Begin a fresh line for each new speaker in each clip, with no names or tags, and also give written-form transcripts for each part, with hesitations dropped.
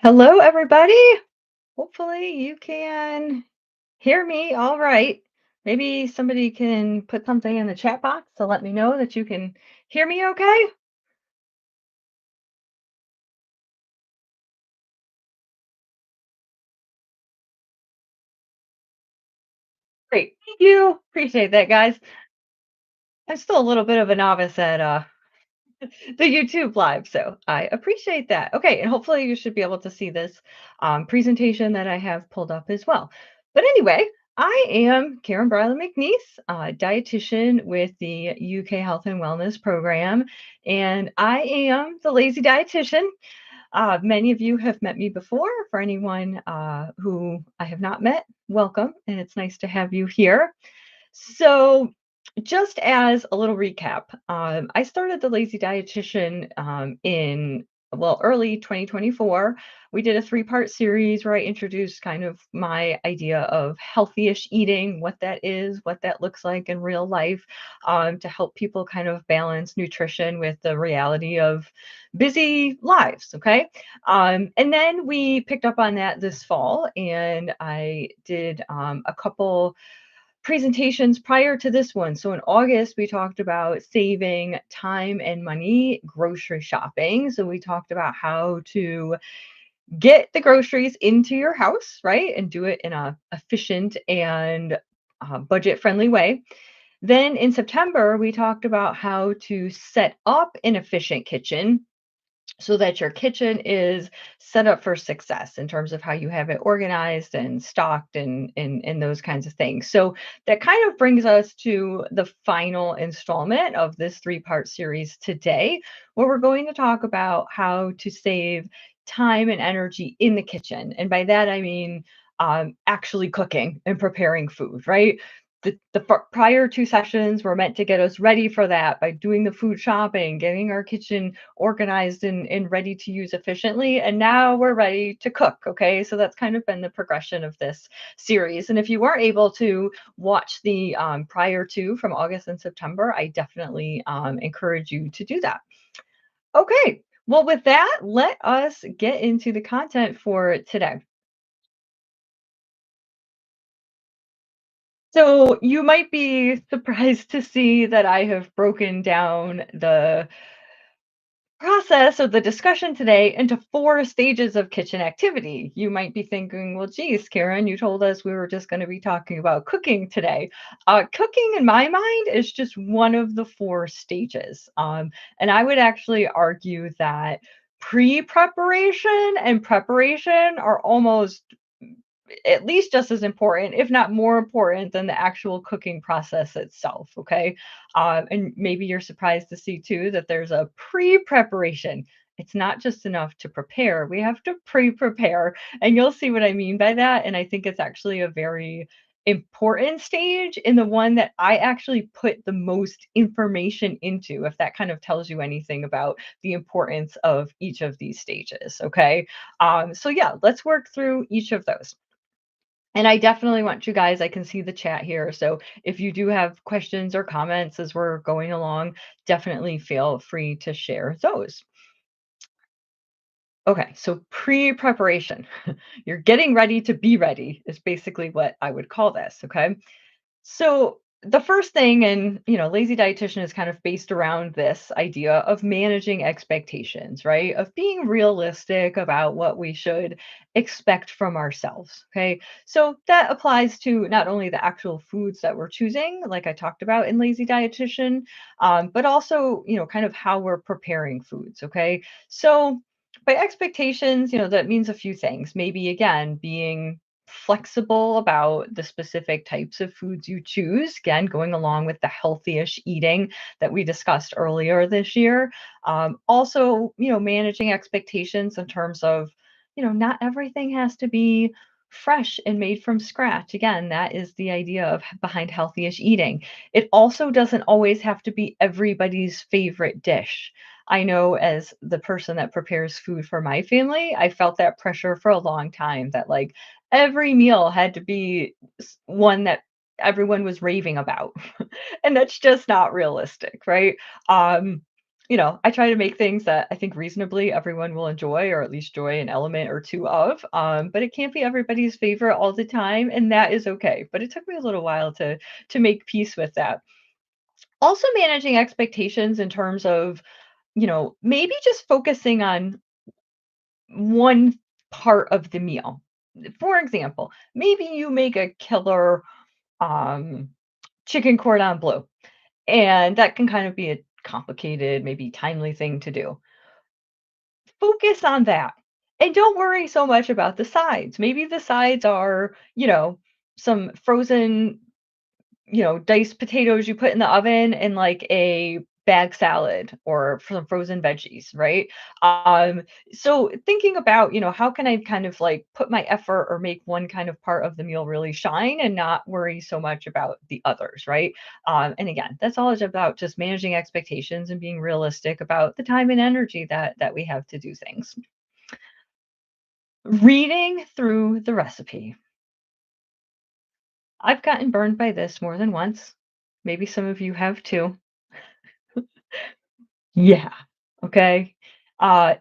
Hello, everybody. Hopefully, you can hear me all right. Maybe somebody can put something in the chat box to let me know that you can hear me okay. Great. Thank you. Appreciate that, guys. I'm still a little bit of a novice at the YouTube live, so I appreciate that. Okay, and hopefully you should be able to see this presentation that I have pulled up as well. But anyway, I am Karen Bryla McNees, dietitian with the UK Health and Wellness Program, and I am the lazy dietitian. Many of you have met me before. For anyone who I have not met, welcome, and it's nice to have you here. So, just as a little recap, I started the Lazy Dietitian in early 2024. We did a three-part series where I introduced kind of my idea of healthy-ish eating, what that is, what that looks like in real life, to help people kind of balance nutrition with the reality of busy lives. Okay, and then we picked up on that this fall, and I did a couple presentations prior to this one. So in August, we talked about saving time and money grocery shopping. So we talked about how to get the groceries into your house, right? And do it in a efficient and budget friendly way. Then in September, we talked about how to set up an efficient kitchen so that your kitchen is set up for success in terms of how you have it organized and stocked and those kinds of things. So that kind of brings us to the final installment of this three-part series today, where we're going to talk about how to save time and energy in the kitchen. And by that, I mean actually cooking and preparing food, right? The prior two sessions were meant to get us ready for that by doing the food shopping, getting our kitchen organized and ready to use efficiently. And now we're ready to cook. Okay. So that's kind of been the progression of this series. And if you weren't able to watch the prior two from August and September, I definitely encourage you to do that. Okay. Well, with that, let us get into the content for today. So you might be surprised to see that I have broken down the process of the discussion today into four stages of kitchen activity. You might be thinking, well, geez, Karen, you told us we were just going to be talking about cooking today. Cooking, in my mind, is just one of the four stages. And I would actually argue that pre preparation and preparation are almost at least just as important, if not more important, than the actual cooking process itself. Okay. And maybe you're surprised to see too that there's a pre preparation. It's not just enough to prepare, we have to pre prepare. And you'll see what I mean by that. And I think it's actually a very important stage in the one that I actually put the most information into, if that kind of tells you anything about the importance of each of these stages. Okay. So, yeah, let's work through each of those. And I definitely want you guys, I can see the chat here. So if you do have questions or comments as we're going along, definitely feel free to share those. Okay, so pre preparation. You're getting ready to be ready, is basically what I would call this. Okay. So the first thing, and lazy dietitian is kind of based around this idea of managing expectations, right? Of being realistic about what we should expect from ourselves. Okay. So that applies to not only the actual foods that we're choosing, like I talked about in lazy dietitian, but also, kind of how we're preparing foods. Okay. So by expectations, that means a few things. Maybe again, being flexible about the specific types of foods you choose. Again, going along with the healthy-ish eating that we discussed earlier this year. Also, managing expectations in terms of, not everything has to be fresh and made from scratch. Again, that is the idea of behind healthy-ish eating. It also doesn't always have to be everybody's favorite dish. I know as the person that prepares food for my family, I felt that pressure for a long time that like every meal had to be one that everyone was raving about. And that's just not realistic, right? Um, I try to make things that I think reasonably everyone will enjoy or at least enjoy an element or two of. But it can't be everybody's favorite all the time, and that is okay. But it took me a little while to make peace with that. Also managing expectations in terms of, maybe just focusing on one part of the meal. For example, maybe you make a killer um, chicken cordon bleu, and that can kind of be a complicated, maybe timely thing to do. Focus on that. And don't worry so much about the sides. Maybe the sides are, some frozen, diced potatoes you put in the oven and like a bag salad or some frozen veggies, right? Um, so thinking about, how can I kind of like put my effort or make one kind of part of the meal really shine and not worry so much about the others, right? And again, that's all it's about, just managing expectations and being realistic about the time and energy that we have to do things. Reading through the recipe. I've gotten burned by this more than once. Maybe some of you have too. Yeah. Okay.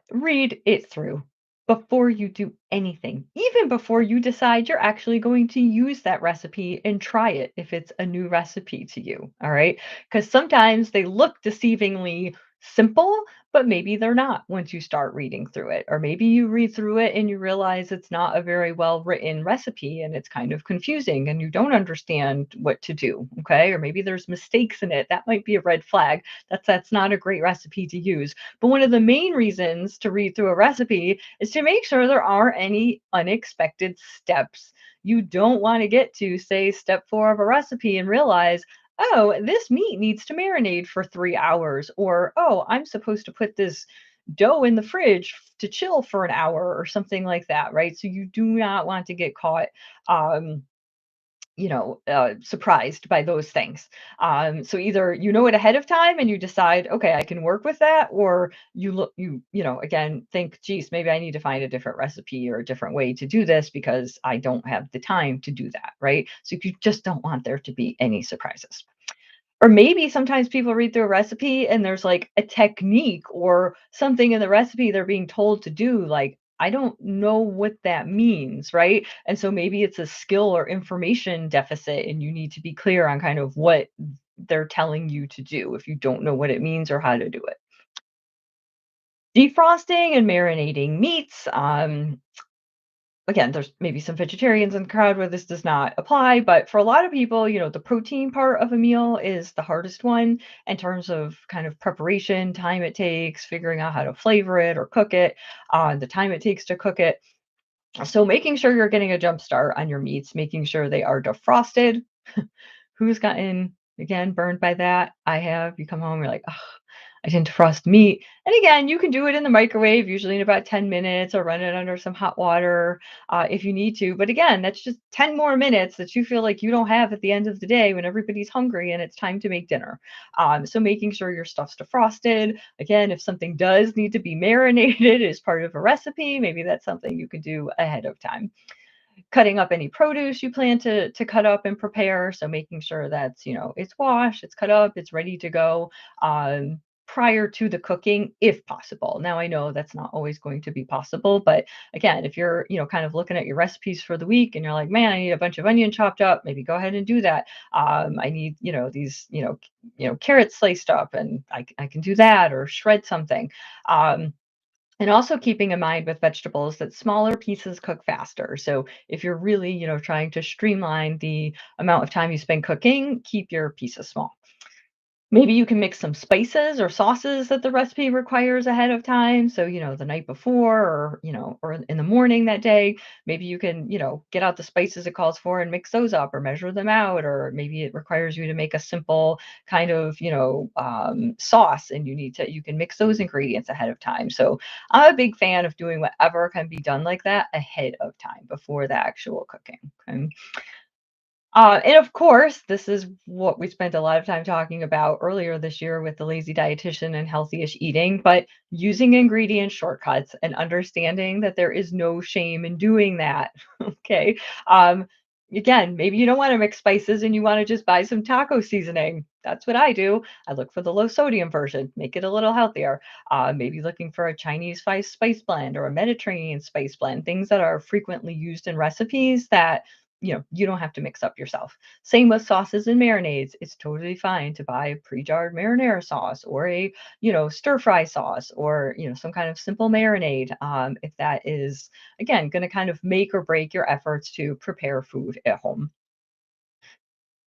Read it through before you do anything, even before you decide you're actually going to use that recipe and try it if it's a new recipe to you. All right. Because sometimes they look deceivingly simple, but maybe they're not once you start reading through it. Or maybe you read through it and you realize it's not a very well written recipe and it's kind of confusing and you don't understand what to do. Okay. Or maybe there's mistakes in it. That might be a red flag. That's not a great recipe to use. But one of the main reasons to read through a recipe is to make sure there aren't any unexpected steps. You don't want to get to, say, step 4 of a recipe and realize, oh, this meat needs to marinate for 3 hours, or oh, I'm supposed to put this dough in the fridge to chill for an hour or something like that, right? So you do not want to get caught um, surprised by those things. So either you know it ahead of time and you decide, okay, I can work with that, or you look, again, think, geez, maybe I need to find a different recipe or a different way to do this because I don't have the time to do that, right? So you just don't want there to be any surprises. Or maybe sometimes people read through a recipe and there's like a technique or something in the recipe they're being told to do. Like, I don't know what that means, right? And so maybe it's a skill or information deficit, and you need to be clear on kind of what they're telling you to do if you don't know what it means or how to do it. Defrosting and marinating meats. Again, there's maybe some vegetarians in the crowd where this does not apply, but for a lot of people, the protein part of a meal is the hardest one in terms of kind of preparation, time it takes, figuring out how to flavor it or cook it, the time it takes to cook it. So making sure you're getting a jump start on your meats, making sure they are defrosted. Who's gotten, again, burned by that? I have. You come home, you're like, oh, I didn't defrost meat. And again, you can do it in the microwave, usually in about 10 minutes, or run it under some hot water if you need to. But again, that's just 10 more minutes that you feel like you don't have at the end of the day when everybody's hungry and it's time to make dinner. So making sure your stuff's defrosted. Again, if something does need to be marinated as part of a recipe, maybe that's something you can do ahead of time. Cutting up any produce you plan to cut up and prepare, so making sure that's, it's washed, it's cut up, it's ready to go prior to the cooking if possible. Now I know that's not always going to be possible, but again, if you're, kind of looking at your recipes for the week and you're like, man, I need a bunch of onion chopped up, maybe go ahead and do that. I need, these, carrots sliced up, and I can do that, or shred something. And also keeping in mind with vegetables that smaller pieces cook faster. So if you're really, trying to streamline the amount of time you spend cooking, keep your pieces small. Maybe you can mix some spices or sauces that the recipe requires ahead of time. So, the night before, or, or in the morning that day, maybe you can, get out the spices it calls for and mix those up or measure them out. Or maybe it requires you to make a simple kind of, sauce, and you can mix those ingredients ahead of time. So I'm a big fan of doing whatever can be done like that ahead of time before the actual cooking. Okay? And of course, this is what we spent a lot of time talking about earlier this year with the lazy dietitian and healthy-ish eating, but using ingredient shortcuts and understanding that there is no shame in doing that. Okay. again, maybe you don't want to mix spices and you want to just buy some taco seasoning. That's what I do. I look for the low sodium version, make it a little healthier. Maybe looking for a Chinese spice blend or a Mediterranean spice blend, things that are frequently used in recipes that you don't have to mix up yourself. Same with sauces and marinades. It's totally fine to buy a pre-jarred marinara sauce or a stir fry sauce or some kind of simple marinade, if that is again going to kind of make or break your efforts to prepare food at home.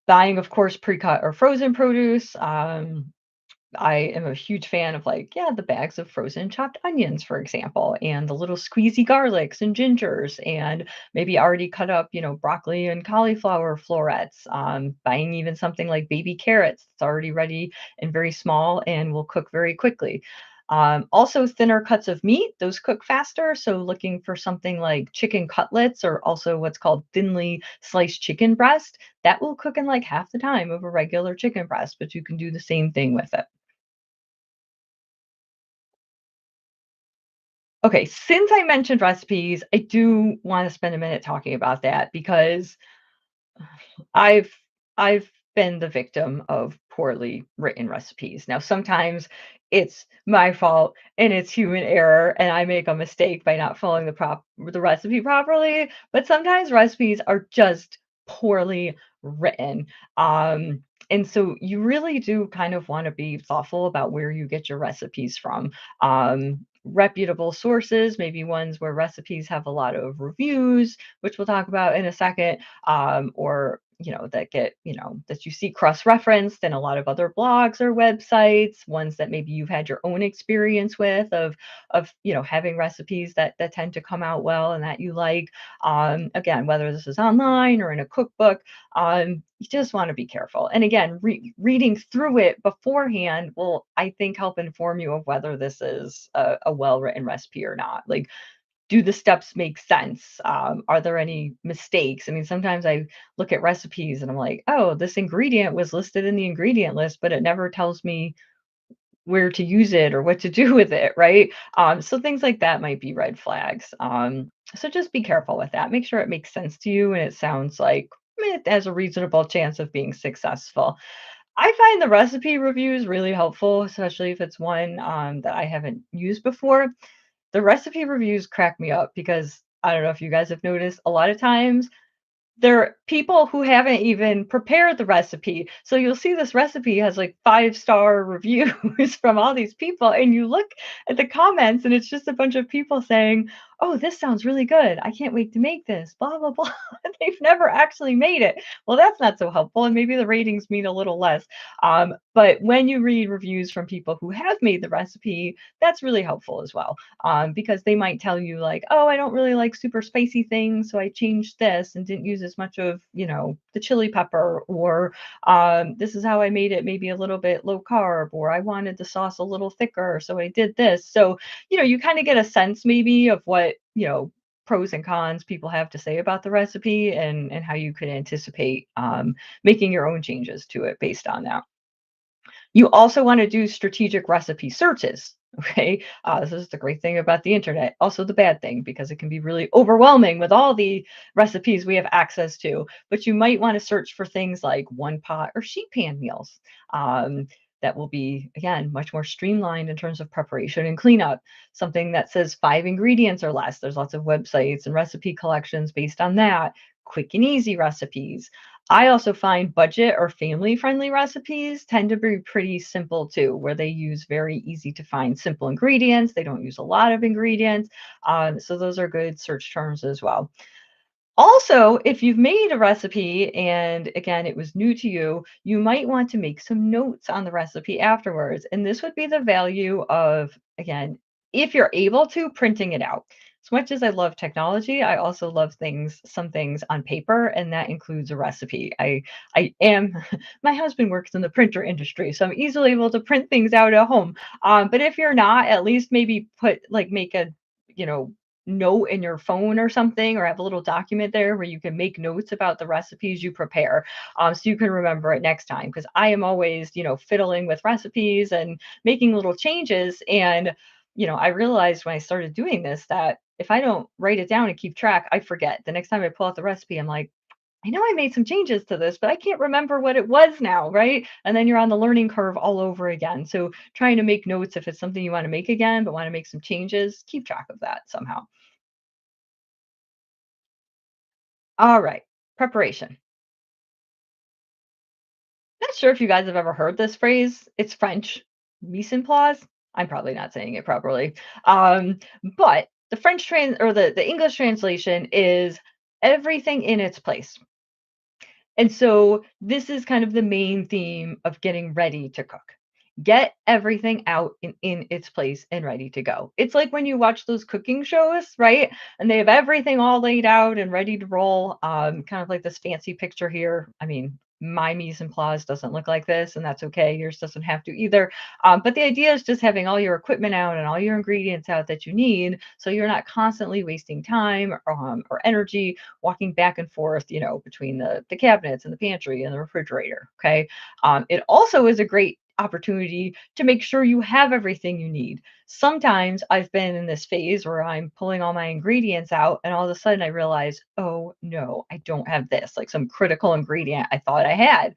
Buying, of course, pre-cut or frozen produce. I am a huge fan of like, yeah, the bags of frozen chopped onions, for example, and the little squeezy garlics and gingers, and maybe already cut up, broccoli and cauliflower florets. Buying even something like baby carrots that's already ready and very small and will cook very quickly. Also, thinner cuts of meat, those cook faster. So, looking for something like chicken cutlets or also what's called thinly sliced chicken breast, that will cook in like half the time of a regular chicken breast, but you can do the same thing with it. Okay, since I mentioned recipes, I do wanna spend a minute talking about that because I've I've been the victim of poorly written recipes. Now, sometimes it's my fault and it's human error and I make a mistake by not following the recipe properly, but sometimes recipes are just poorly written. And so you really do kind of want to be thoughtful about where you get your recipes from. Reputable sources, maybe ones where recipes have a lot of reviews, which we'll talk about in a second, or that get that you see cross-referenced in a lot of other blogs or websites, ones that maybe you've had your own experience with of having recipes that tend to come out well and that you like. Again, whether this is online or in a cookbook, you just want to be careful. And again, reading through it beforehand will, I think, help inform you of whether this is a well-written recipe or not. Like, do the steps make sense? Are there any mistakes? I mean, sometimes I look at recipes and I'm like, oh, this ingredient was listed in the ingredient list, but it never tells me where to use it or what to do with it, right? So things like that might be red flags. So just be careful with that. Make sure it makes sense to you and it sounds like it has a reasonable chance of being successful. I find the recipe reviews really helpful, especially if it's one that I haven't used before. The recipe reviews crack me up because I don't know if you guys have noticed, a lot of times they're people who haven't even prepared the recipe. So you'll see this recipe has like 5-star reviews from all these people, and you look at the comments and it's just a bunch of people saying, "Oh, this sounds really good. I can't wait to make this." Blah blah blah. They've never actually made it. Well, that's not so helpful, and maybe the ratings mean a little less. But when you read reviews from people who have made the recipe, that's really helpful as well, because they might tell you like, "Oh, I don't really like super spicy things, so I changed this and didn't use as much of the chili pepper," or "This is how I made it, maybe a little bit low carb," or "I wanted the sauce a little thicker, so I did this." So you kind of get a sense maybe of what pros and cons people have to say about the recipe and how you could anticipate making your own changes to it based on that. You also want to do strategic recipe searches. Okay. This is the great thing about the internet. Also, the bad thing, because it can be really overwhelming with all the recipes we have access to. But you might want to search for things like one pot or sheet pan meals. That will be, again, much more streamlined in terms of preparation and cleanup. Something that says 5 ingredients or less. There's lots of websites and recipe collections based on that. Quick and easy recipes. I also find budget or family friendly recipes tend to be pretty simple too, where they use very easy to find simple ingredients. They don't use a lot of ingredients. So those are good search terms as well. Also, if you've made a recipe and again, it was new to you, you might want to make some notes on the recipe afterwards. And this would be the value of, again, if you're able to, printing it out. As much as I love technology, I also love some things on paper, and that includes a recipe. I am, my husband works in the printer industry, so I'm easily able to print things out at home. But if you're not, at least maybe make a, you know, note in your phone or something, or have a little document there where you can make notes about the recipes you prepare, so you can remember it next time. Because I am always, fiddling with recipes and making little changes. And, I realized when I started doing this that if I don't write it down and keep track, I forget. The next time I pull out the recipe, I'm like, I know I made some changes to this, but I can't remember what it was now, right? And then you're on the learning curve all over again. So trying to make notes if it's something you want to make again, but want to make some changes, keep track of that somehow. All right, preparation. Not sure if you guys have ever heard this phrase. It's French, mise en place. I'm probably not saying it properly. Um, but the French or the English translation is everything in its place. And so this is kind of the main theme of getting ready to cook. Get everything out in its place and ready to go. It's like when you watch those cooking shows, right? And they have everything all laid out and ready to roll. Kind of like this fancy picture here. I mean, my mise en place doesn't look like this, and that's okay. Yours doesn't have to either. But the idea is just having all your equipment out and all your ingredients out that you need, so you're not constantly wasting time or energy walking back and forth, between the cabinets and the pantry and the refrigerator. Okay. It also is a great opportunity to make sure you have everything you need. Sometimes I've been in this phase where I'm pulling all my ingredients out and all of a sudden I realize, oh no, I don't have this, like some critical ingredient I thought I had.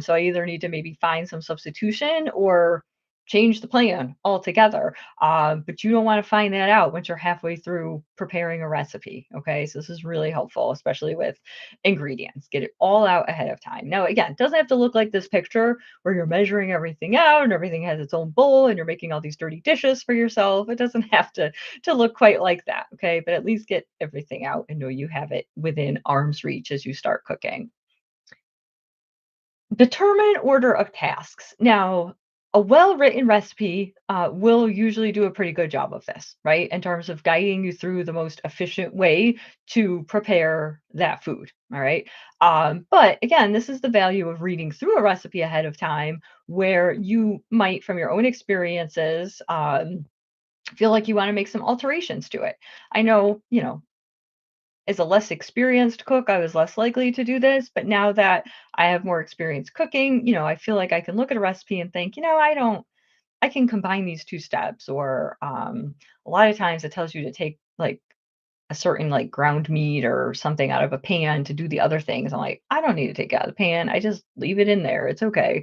So I either need to maybe find some substitution or change the plan altogether. But you don't want to find that out once you're halfway through preparing a recipe. Okay. So this is really helpful, especially with ingredients. Get it all out ahead of time. Now, again, it doesn't have to look like this picture where you're measuring everything out and everything has its own bowl and you're making all these dirty dishes for yourself. It doesn't have to look quite like that. Okay. But at least get everything out and know you have it within arm's reach as you start cooking. Determine order of tasks. Now, a well-written recipe will usually do a pretty good job of this, right? In terms of guiding you through the most efficient way to prepare that food. All right. But again, this is the value of reading through a recipe ahead of time, where you might, from your own experiences, feel like you want to make some alterations to it. I know, as a less experienced cook, I was less likely to do this, but now that I have more experience cooking, I feel like I can look at a recipe and think, I can combine these two steps. Or a lot of times it tells you to take like a certain like ground meat or something out of a pan to do the other things. I'm like, I don't need to take it out of the pan. I just leave it in there. It's okay.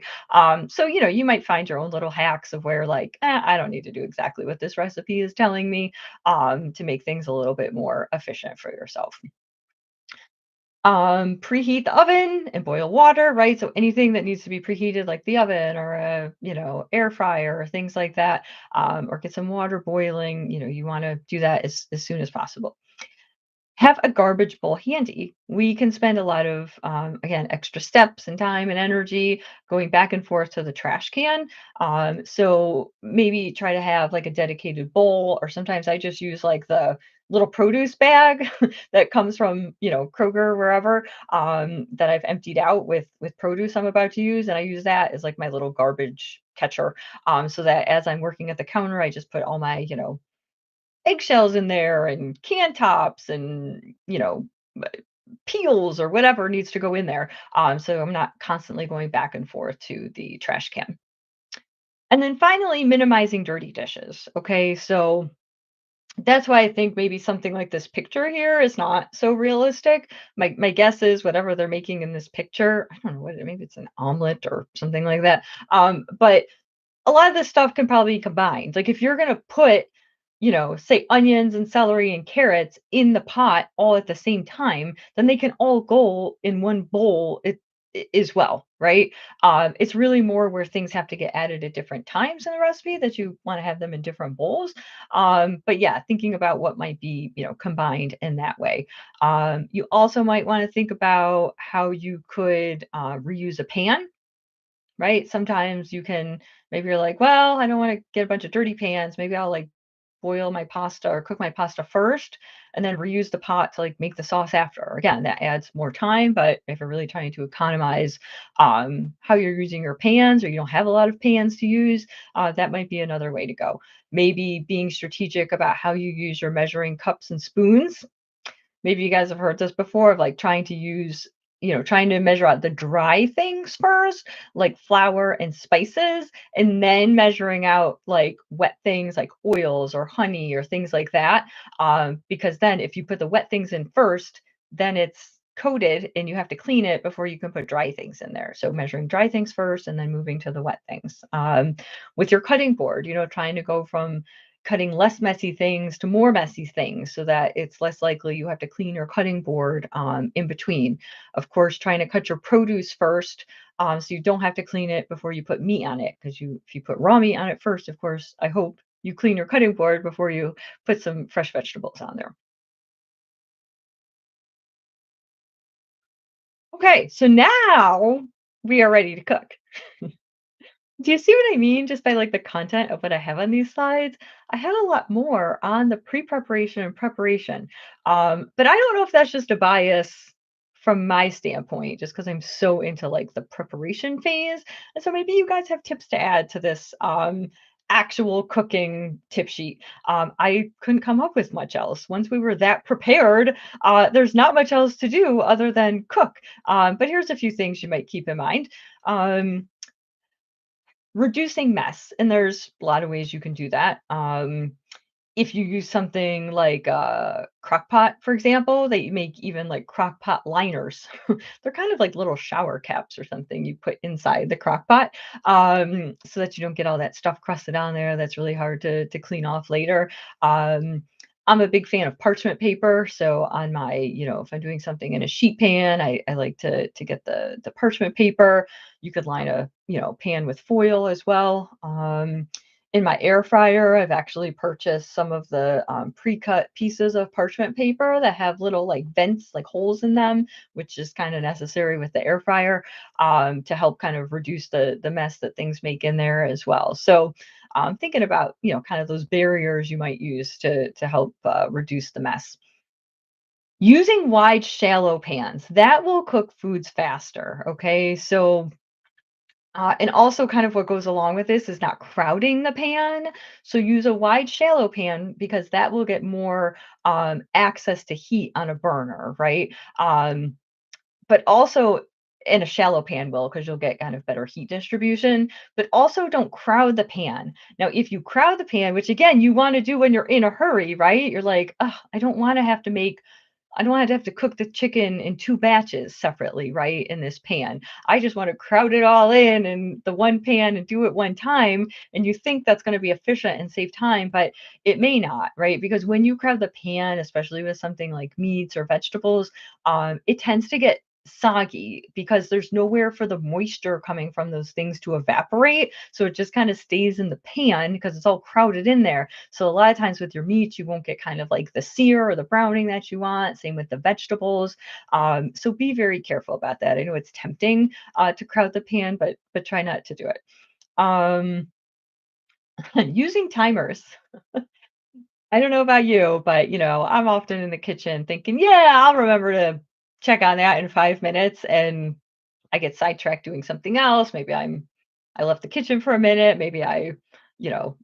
So you might find your own little hacks of where like, I don't need to do exactly what this recipe is telling me, to make things a little bit more efficient for yourself. Preheat the oven and boil water, right? So anything that needs to be preheated, like the oven or a, air fryer or things like that, or get some water boiling, you want to do that as soon as possible. Have a garbage bowl handy. We can spend a lot of, again, extra steps and time and energy going back and forth to the trash can. So maybe try to have like a dedicated bowl, or sometimes I just use like the little produce bag that comes from, Kroger, wherever, that I've emptied out with produce I'm about to use. And I use that as like my little garbage catcher. So that as I'm working at the counter, I just put all my, eggshells in there and can tops and, peels or whatever needs to go in there. So I'm not constantly going back and forth to the trash can. And then finally, minimizing dirty dishes. Okay. So that's why I think maybe something like this picture here is not so realistic. My guess is whatever they're making in this picture, I don't know what maybe it's an omelet or something like that. But a lot of this stuff can probably be combined. Like if you're gonna put, say onions and celery and carrots in the pot all at the same time, then they can all go in one bowl as well, right? It's really more where things have to get added at different times in the recipe that you want to have them in different bowls. But yeah, thinking about what might be, combined in that way. You also might want to think about how you could reuse a pan, right? Sometimes you can, maybe you're like, well, I don't want to get a bunch of dirty pans. Maybe I'll like boil my pasta or cook my pasta first and then reuse the pot to like make the sauce after. Again, that adds more time, but if you're really trying to economize how you're using your pans, or you don't have a lot of pans to use, that might be another way to go. Maybe being strategic about how you use your measuring cups and spoons. Maybe you guys have heard this before of like trying to measure out the dry things first, like flour and spices, and then measuring out like wet things like oils or honey or things like that. Because then if you put the wet things in first, then it's coated and you have to clean it before you can put dry things in there. So measuring dry things first and then moving to the wet things. With your cutting board, trying to go from cutting less messy things to more messy things so that it's less likely you have to clean your cutting board in between. Of course, trying to cut your produce first so you don't have to clean it before you put meat on it because if you put raw meat on it first, of course, I hope you clean your cutting board before you put some fresh vegetables on there. Okay, so now we are ready to cook. Do you see what I mean just by like the content of what I have on these slides? I had a lot more on the pre-preparation and preparation. But I don't know if that's just a bias from my standpoint, just because I'm so into like the preparation phase. And so maybe you guys have tips to add to this actual cooking tip sheet. I couldn't come up with much else. Once we were that prepared, there's not much else to do other than cook. But here's a few things you might keep in mind. Um, Reducing mess, and there's a lot of ways you can do that. If you use something like a crock pot, for example, they make even like crock pot liners. They're kind of like little shower caps or something you put inside the crock pot, so that you don't get all that stuff crusted on there that's really hard to clean off later. Um, I'm a big fan of parchment paper, so on my, if I'm doing something in a sheet pan, I like to get the parchment paper. You could line a, pan with foil as well. In my air fryer, I've actually purchased some of the pre-cut pieces of parchment paper that have little like vents, like holes in them, which is kind of necessary with the air fryer to help kind of reduce the mess that things make in there as well. So thinking about kind of those barriers you might use to help reduce the mess. Using wide, shallow pans that will cook foods faster. Okay, so and also kind of what goes along with this is not crowding the pan. So use a wide, shallow pan because that will get more access to heat on a burner, right? But also in a shallow pan will because you'll get kind of better heat distribution. But also don't crowd the pan. Now, if you crowd the pan, which again you want to do when you're in a hurry, right? You're like, oh, I don't want to have to cook the chicken in 2 batches separately, right, in this pan. I just want to crowd it all in the one pan and do it one time, and you think that's gonna be efficient and save time, but it may not, right? Because when you crowd the pan, especially with something like meats or vegetables, it tends to get soggy because there's nowhere for the moisture coming from those things to evaporate, so it just kinda stays in the pan because it's all crowded in there. So a lot of times with your meats, you won't get kind of like the sear or the browning that you want. Same with the vegetables. So be very careful about that. I know it's tempting to crowd the pan, but try not to do it. Um, using timers. I don't know about you, but I'm often in the kitchen thinking, yeah, I'll remember to check on that in 5 minutes, and I get sidetracked doing something else. Maybe I left the kitchen for a minute. Maybe I,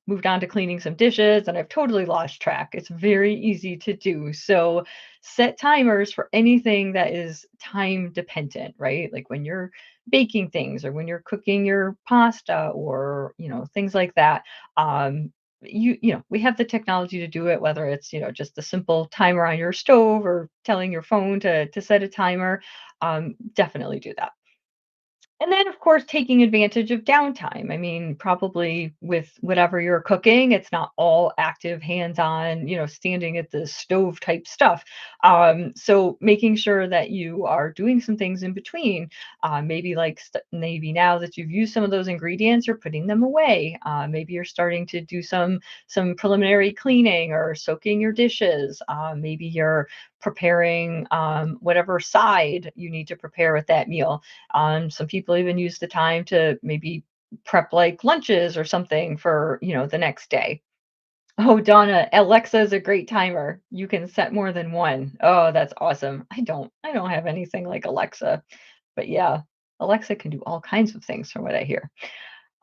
moved on to cleaning some dishes and I've totally lost track. It's very easy to do. So set timers for anything that is time dependent, right? Like when you're baking things or when you're cooking your pasta or, things like that. We have the technology to do it, whether it's, just a simple timer on your stove or telling your phone to set a timer. Definitely do that. And then, of course, taking advantage of downtime. I mean, probably with whatever you're cooking, it's not all active, hands-on, standing at the stove type stuff. So making sure that you are doing some things in between. Maybe like maybe now that you've used some of those ingredients, you're putting them away. Maybe you're starting to do some preliminary cleaning or soaking your dishes. Maybe you're preparing whatever side you need to prepare with that meal. Some people even use the time to maybe prep like lunches or something for, the next day. Oh, Donna, Alexa is a great timer. You can set more than one. Oh, that's awesome. I don't have anything like Alexa, but yeah, Alexa can do all kinds of things from what I hear.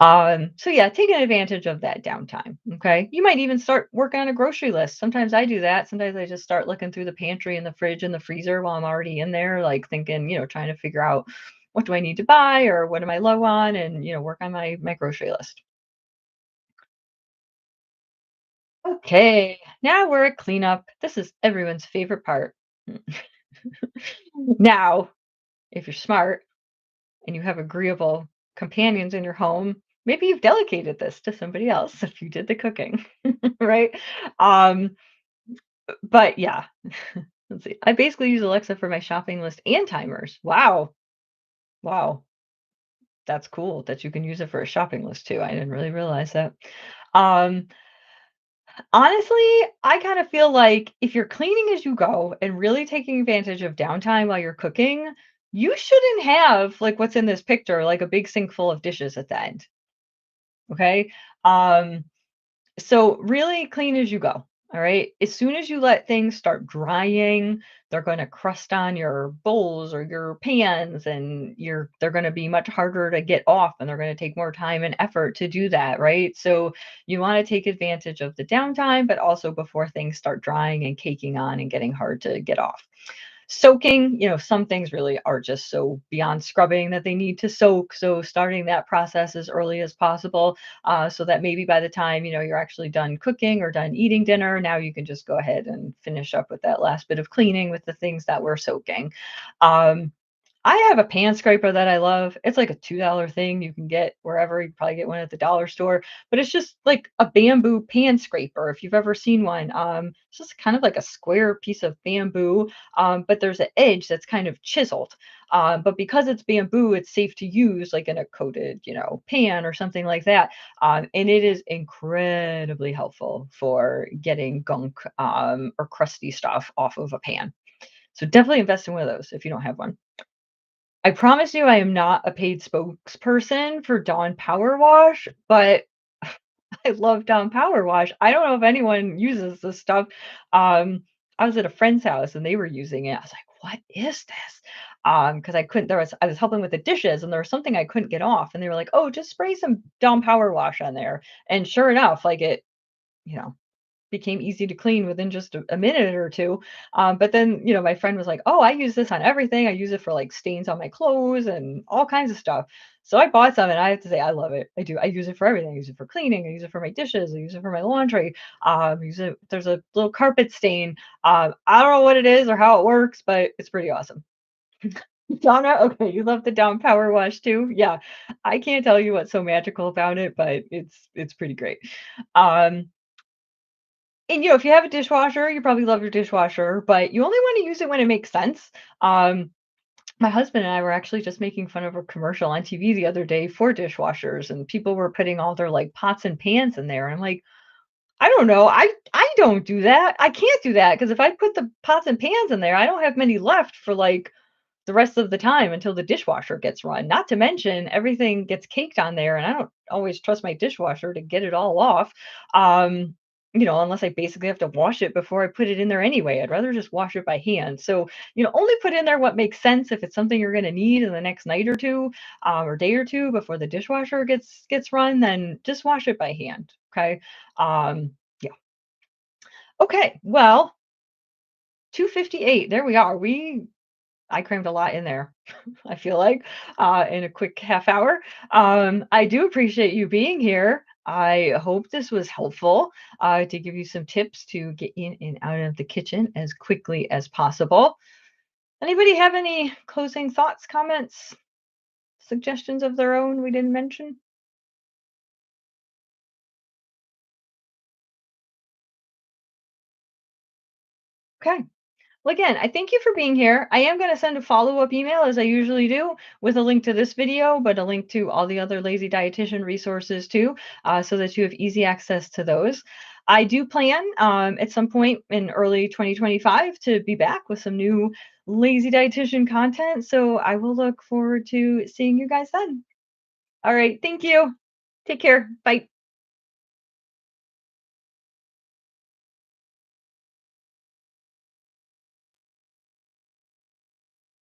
So yeah, taking advantage of that downtime. Okay. You might even start working on a grocery list. Sometimes I do that. Sometimes I just start looking through the pantry and the fridge and the freezer while I'm already in there, like thinking, trying to figure out what do I need to buy or what am I low on and, work on my grocery list. Okay. Now we're at cleanup. This is everyone's favorite part. Now, if you're smart and you have agreeable companions in your home, maybe you've delegated this to somebody else if you did the cooking, right? Um, but yeah, let's see. I basically use Alexa for my shopping list and timers. Wow. Wow. That's cool that you can use it for a shopping list too. I didn't really realize that. Um, Honestly, I kind of feel like if you're cleaning as you go and really taking advantage of downtime while you're cooking, you shouldn't have like what's in this picture, like a big sink full of dishes at the end. Okay. Um, so really clean as you go. All right. As soon as you let things start drying, they're going to crust on your bowls or your pans and they're going to be much harder to get off and they're going to take more time and effort to do that, right? So you want to take advantage of the downtime, but also before things start drying and caking on and getting hard to get off. Soaking, some things really are just so beyond scrubbing that they need to soak. So starting that process as early as possible, so that maybe by the time you're actually done cooking or done eating dinner, now you can just go ahead and finish up with that last bit of cleaning with the things that we're soaking. Um, I have a pan scraper that I love. It's like a $2 thing you can get wherever. You probably get one at the dollar store, but it's just like a bamboo pan scraper if you've ever seen one. It's just kind of like a square piece of bamboo, but there's an edge that's kind of chiseled. But because it's bamboo, it's safe to use like in a coated, pan or something like that. And it is incredibly helpful for getting gunk or crusty stuff off of a pan. So definitely invest in one of those if you don't have one. I promise you I am not a paid spokesperson for Dawn Power Wash, but I love Dawn Power Wash. I don't know if anyone uses this stuff. I was at a friend's house and they were using it. I was like, "What is this?" Because I was helping with the dishes and there was something I couldn't get off, and they were like, "Oh, just spray some Dawn Power Wash on there." And sure enough, like you know, became easy to clean within just a minute or two. But then, my friend was like, "Oh, I use this on everything. I use it for like stains on my clothes and all kinds of stuff." So I bought some and I have to say I love it. I do. I use it for everything. I use it for cleaning. I use it for my dishes. I use it for my laundry. Use it. There's a little carpet stain. I don't know what it is or how it works, but it's pretty awesome. Donna, okay, you love the down power wash too. Yeah, I can't tell you what's so magical about it, but it's pretty great. Um, and, if you have a dishwasher, you probably love your dishwasher, but you only wanna use it when it makes sense. My husband and I were actually just making fun of a commercial on TV the other day for dishwashers, and people were putting all their, like, pots and pans in there, and I'm like, "I don't know, I don't do that. I can't do that because if I put the pots and pans in there, I don't have many left for, like, the rest of the time until the dishwasher gets run. Not to mention everything gets caked on there, and I don't always trust my dishwasher to get it all off. Unless I basically have to wash it before I put it in there anyway. I'd rather just wash it by hand. So, only put in there what makes sense if it's something you're going to need in the next night or two, or day or two before the dishwasher gets run. Then just wash it by hand. Okay. Yeah. Okay. Well, 2:58. There we are. I crammed a lot in there. I feel like, in a quick half hour. I do appreciate you being here. I hope this was helpful to give you some tips to get in and out of the kitchen as quickly as possible. Anybody have any closing thoughts, comments, suggestions of their own we didn't mention? Okay. Well, again, I thank you for being here. I am going to send a follow-up email as I usually do with a link to this video, but a link to all the other Lazy Dietitian resources too, so that you have easy access to those. I do plan at some point in early 2025 to be back with some new Lazy Dietitian content. So I will look forward to seeing you guys then. All right. Thank you. Take care. Bye.